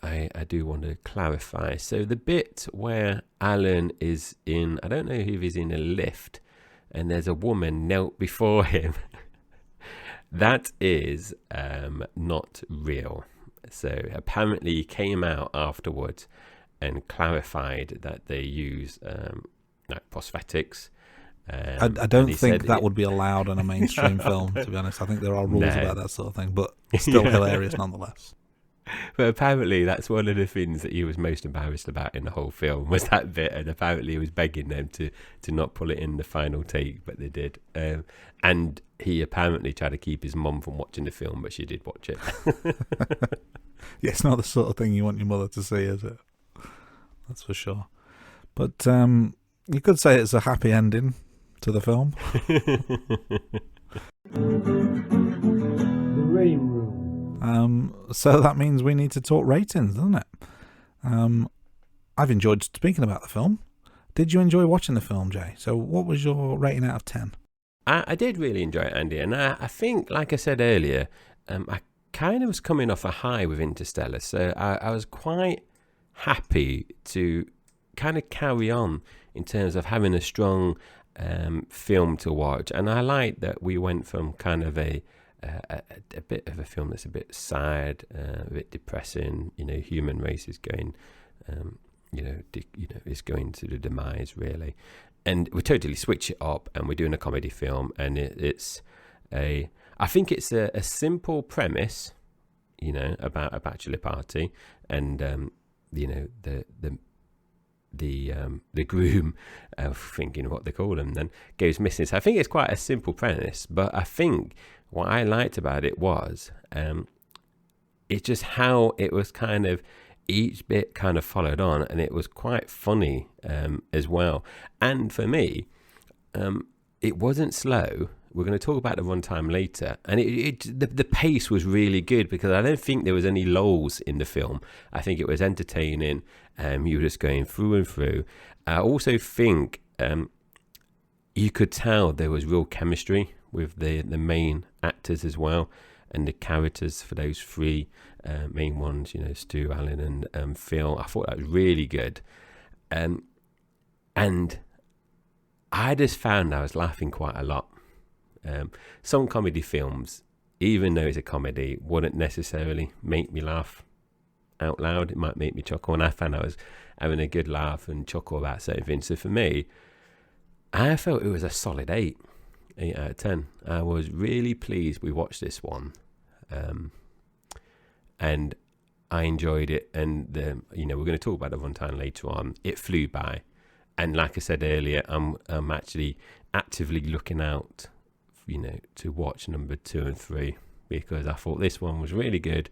I do want to clarify. So the bit where Alan is in, I don't know if he's in a lift, and there's a woman knelt before him, that is not real. So apparently he came out afterwards and clarified that they use like prosthetics. I don't think that would be allowed in a mainstream film, to be honest. I think there are rules about that sort of thing, but still hilarious nonetheless. But apparently that's one of the things that he was most embarrassed about in the whole film, was that bit, and apparently he was begging them to not pull it in the final take, but they did. And he apparently tried to keep his mum from watching the film, but she did watch it. Yeah, it's not the sort of thing you want your mother to see, is it? That's for sure. But you could say it's a happy ending to the film. The rain room. So that means we need to talk ratings, doesn't it? I've enjoyed speaking about the film. Did you enjoy watching the film, Jay? So what was your rating out of 10? I did really enjoy it, Andy, and I think, like I said earlier, I kind of was coming off a high with Interstellar, so I was quite happy to kind of carry on in terms of having a strong film to watch. And I like that we went from kind of a bit of a film that's a bit sad, a bit depressing. Human race is going, is going to the demise, really. And we totally switch it up, and we're doing a comedy film, and I think it's a simple premise, about a bachelor party, and the groom, thinking of what they call him, then goes missing. So I think it's quite a simple premise, but I think what I liked about it was it's just how it was kind of, each bit kind of followed on, and it was quite funny as well. And for me, it wasn't slow. We're going to talk about the runtime later, and the pace was really good, because I don't think there was any lulls in the film. I think it was entertaining. You were just going through and through. I also think you could tell there was real chemistry with the main actors as well, and the characters for those three main ones, Stu, Alan, and Phil. I thought that was really good. And I just found I was laughing quite a lot. Some comedy films, even though it's a comedy, wouldn't necessarily make me laugh out loud. It might make me chuckle, and I found I was having a good laugh and chuckle about certain things. So for me, I felt it was a solid 8 out of 10. I was really pleased we watched this one, and I enjoyed it, and we're going to talk about the runtime later on. It flew by, and like I said earlier, I'm actually actively looking out, to watch number 2 and 3 because I thought this one was really good,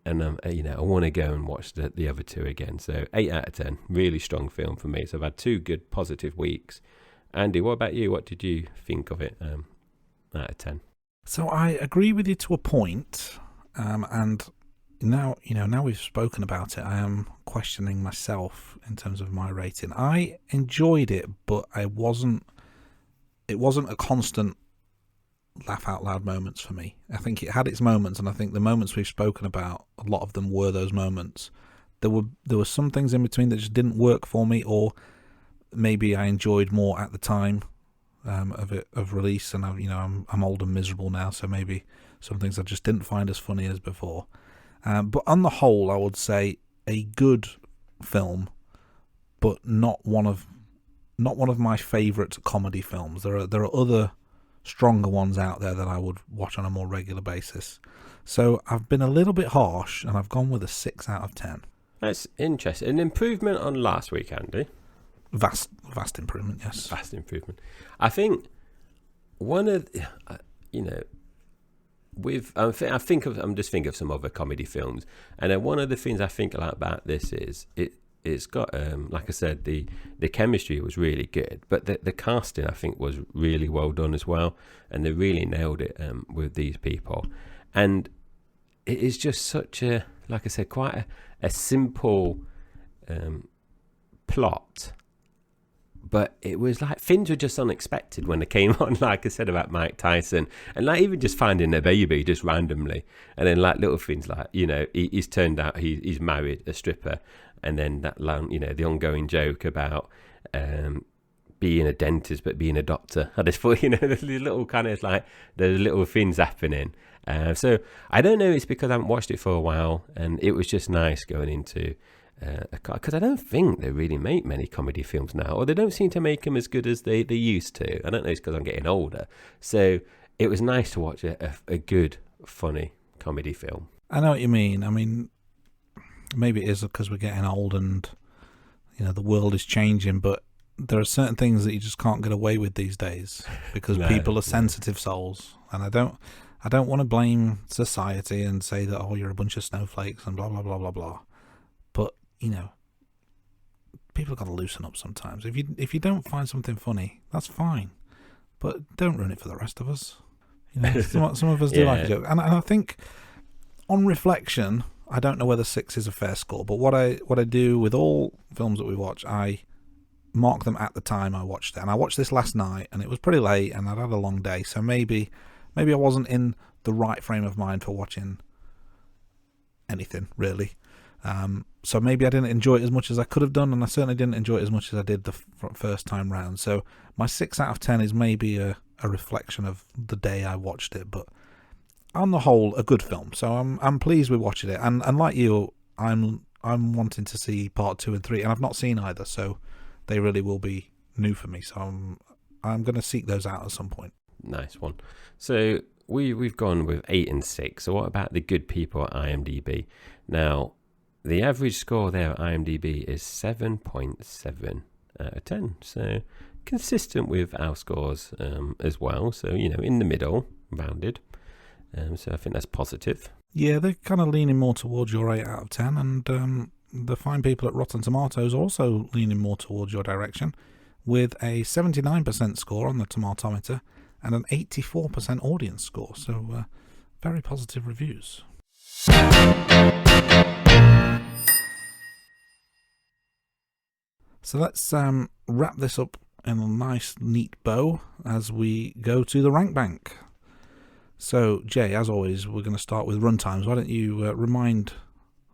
and I want to go and watch the other 2 again. So 8 out of 10, really strong film for me. So I've had 2 good positive weeks. Andy, what about you? What did you think of it out of 10? So I agree with you to a point, and now we've spoken about it, I am questioning myself in terms of my rating. I enjoyed it, but it wasn't a constant laugh out loud moments for me. I think it had its moments, and I think the moments we've spoken about, a lot of them were those moments. There were some things in between that just didn't work for me, or maybe I enjoyed more at the time of release, and I'm old and miserable now, so maybe some things I just didn't find as funny as before. But on the whole, I would say a good film, but not one of my favourite comedy films. There are other stronger ones out there that I would watch on a more regular basis. So I've been a little bit harsh, and I've gone with a 6 out of 10. That's interesting. An improvement on last week, Andy. Vast improvement, yes. Vast improvement. I think one of I'm just thinking of some other comedy films, and then one of the things I think about this is it's got like I said, the chemistry was really good, but the casting I think was really well done as well, and they really nailed it with these people, and it is just such a, like I said, quite a simple plot. But it was like things were just unexpected when they came on, like I said about Mike Tyson, and like even just finding a baby just randomly, and then like little things like he's turned out he's married a stripper, and then that the ongoing joke about being a dentist but being a doctor. I just thought the little kind of like the little things happening. So I don't know, it's because I haven't watched it for a while, and it was just nice going into. Because I don't think they really make many comedy films now, or they don't seem to make them as good as they used to. I don't know, it's because I'm getting older. So it was nice to watch a good, funny comedy film. I know what you mean. I mean, maybe it is because we're getting old and the world is changing, but there are certain things that you just can't get away with these days because people are sensitive souls, and I don't want to blame society and say that you're a bunch of snowflakes and blah blah blah blah blah. But people got to loosen up sometimes. If you don't find something funny, that's fine, but don't ruin it for the rest of us. Some of us do like a joke, and I think on reflection, I don't know whether 6 is a fair score. But what I do with all films that we watch, I mark them at the time I watched it. And I watched this last night, and it was pretty late, and I'd had a long day, so maybe I wasn't in the right frame of mind for watching anything really. So maybe I didn't enjoy it as much as I could have done, and I certainly didn't enjoy it as much as I did the first time round. So my 6 out of 10 is maybe a reflection of the day I watched it, but on the whole, a good film. So I'm pleased with watching it, and like you, I'm wanting to see part 2 and 3, and I've not seen either, so they really will be new for me. So I'm going to seek those out at some point. Nice one. So we've gone with 8 and 6. So what about the good people at IMDb? Now, the average score there at IMDb is 7.7 out of 10. So consistent with our scores as well. So, in the middle, rounded. So I think that's positive. Yeah, they're kind of leaning more towards your 8 out of 10. And the fine people at Rotten Tomatoes also leaning more towards your direction, with a 79% score on the Tomatometer and an 84% audience score. So very positive reviews. So let's wrap this up in a nice, neat bow as we go to the rank bank. So, Jay, as always, we're going to start with runtimes. Why don't you remind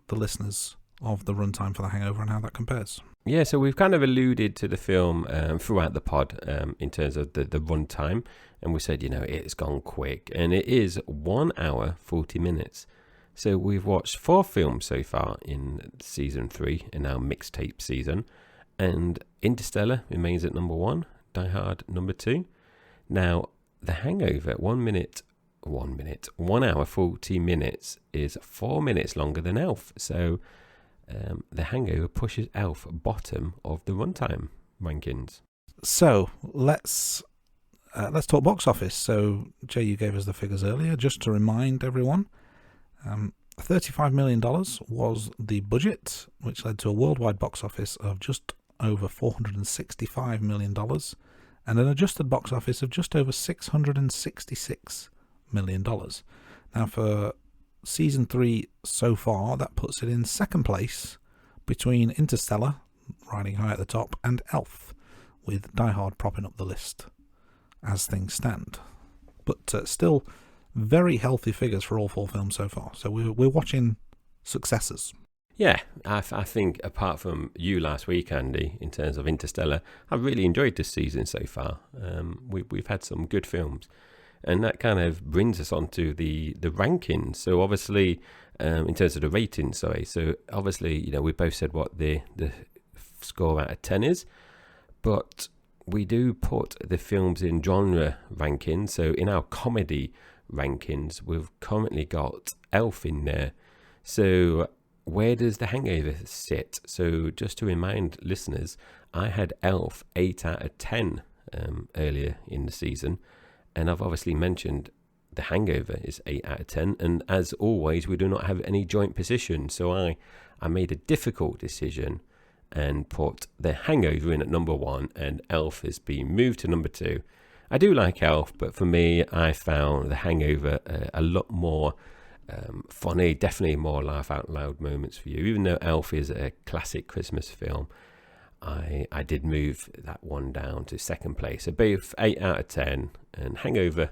the listeners of the runtime for The Hangover and how that compares? Yeah, so we've kind of alluded to the film throughout the pod in terms of the runtime, and we said, it's gone quick, and it is 1 hour, 40 minutes. So we've watched 4 films so far in season 3, in our mixtape season. And Interstellar remains at number 1, Die Hard number 2. Now, The Hangover, 1 minute 1 minute. 1 hour 40 minutes is 4 minutes longer than Elf. So The Hangover pushes Elf bottom of the runtime rankings. So let's talk box office. So Jay, you gave us the figures earlier. Just to remind everyone, $35 million was the budget, which led to a worldwide box office of just over $465 million and an adjusted box office of just over $666 million. Now, for season 3 so far, that puts it in second place between Interstellar, riding high at the top, and Elf, with Die Hard propping up the list as things stand. But still, very healthy figures for all 4 films so far. So we're watching successes. Yeah, I think apart from you last week, Andy, in terms of Interstellar, I've really enjoyed this season so far. We've had some good films. And that kind of brings us on to the rankings. So obviously, in terms of the rating, so obviously, we both said what the score out of 10 is. But we do put the films in genre rankings. So in our comedy rankings, we've currently got Elf in there. So where does The Hangover sit? So just to remind listeners, I had Elf 8 out of 10 earlier in the season. And I've obviously mentioned The Hangover is 8 out of 10. And as always, we do not have any joint position. So I made a difficult decision and put The Hangover in at number 1, and Elf has been moved to number 2. I do like Elf, but for me, I found The Hangover a lot more funny, definitely more laugh out loud moments for you. Even though Elf is a classic Christmas film, I did move that one down to second place. So both 8 out of 10, and Hangover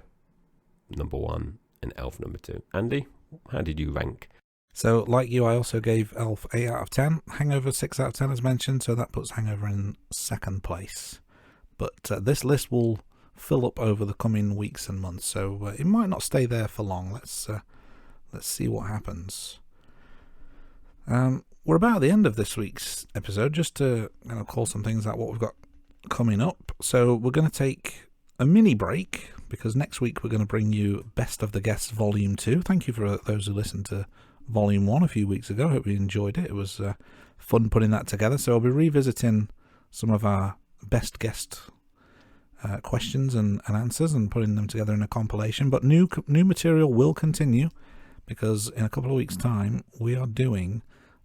number 1 and Elf number 2. Andy, how did you rank? So, like you, I also gave Elf 8 out of 10. Hangover 6 out of 10 as mentioned, so that puts Hangover in second place. But this list will fill up over the coming weeks and months, so it might not stay there for long. Let's see what happens. We're about at the end of this week's episode, just to call some things out what we've got coming up. So we're going to take a mini break, because next week we're going to bring you Best of the Guests Volume 2. Thank you for those who listened to Volume 1 a few weeks ago. Hope you enjoyed it. It was fun putting that together. So I'll be revisiting some of our best guest questions and answers and putting them together in a compilation. But new material will continue, because in a couple of weeks' time we are doing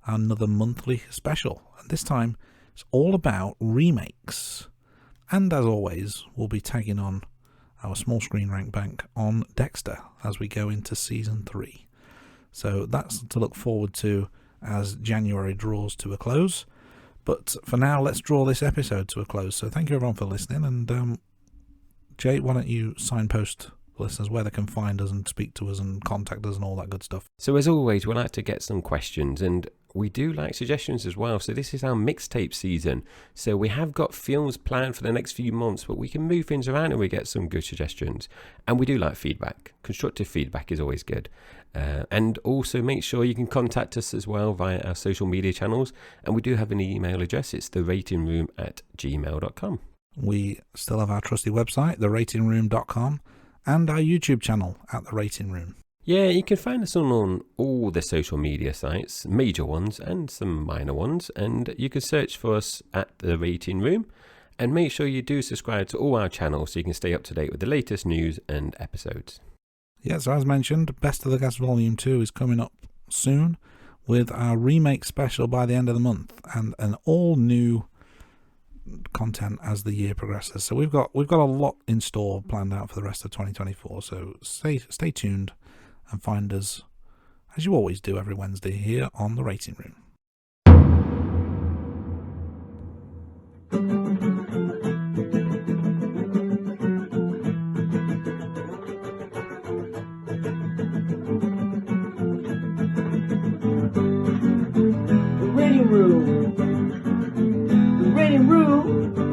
another monthly special. And this time it's all about remakes. And as always, we'll be tagging on our small screen rank bank on Dexter as we go into season 3. So that's to look forward to as January draws to a close. But for now, let's draw this episode to a close. So thank you everyone for listening. And Jay, why don't you signpost listeners where they can find us and speak to us and contact us and all that good stuff. So as always, we like to get some questions, and we do like suggestions as well. So this is our mixtape season. So we have got films planned for the next few months, but we can move things around and we get some good suggestions. And we do like feedback. Constructive feedback is always good. And also make sure you can contact us as well via our social media channels. And we do have an email address. It's theratingroom@gmail.com. We still have our trusty website, theratingroom.com, and our YouTube channel at The Rating Room. Yeah, you can find us on all the social media sites, major ones and some minor ones, and you can search for us at The Rating Room, and make sure you do subscribe to all our channels so you can stay up to date with the latest news and episodes. Yeah, so as mentioned, Best of the Guests Volume 2 is coming up soon with our remake special by the end of the month, and an all new content as the year progresses. So we've got a lot in store planned out for the rest of 2024, so stay tuned and find us, as you always do every Wednesday, here on The Rating Room. The Rating Room. The Rating Room.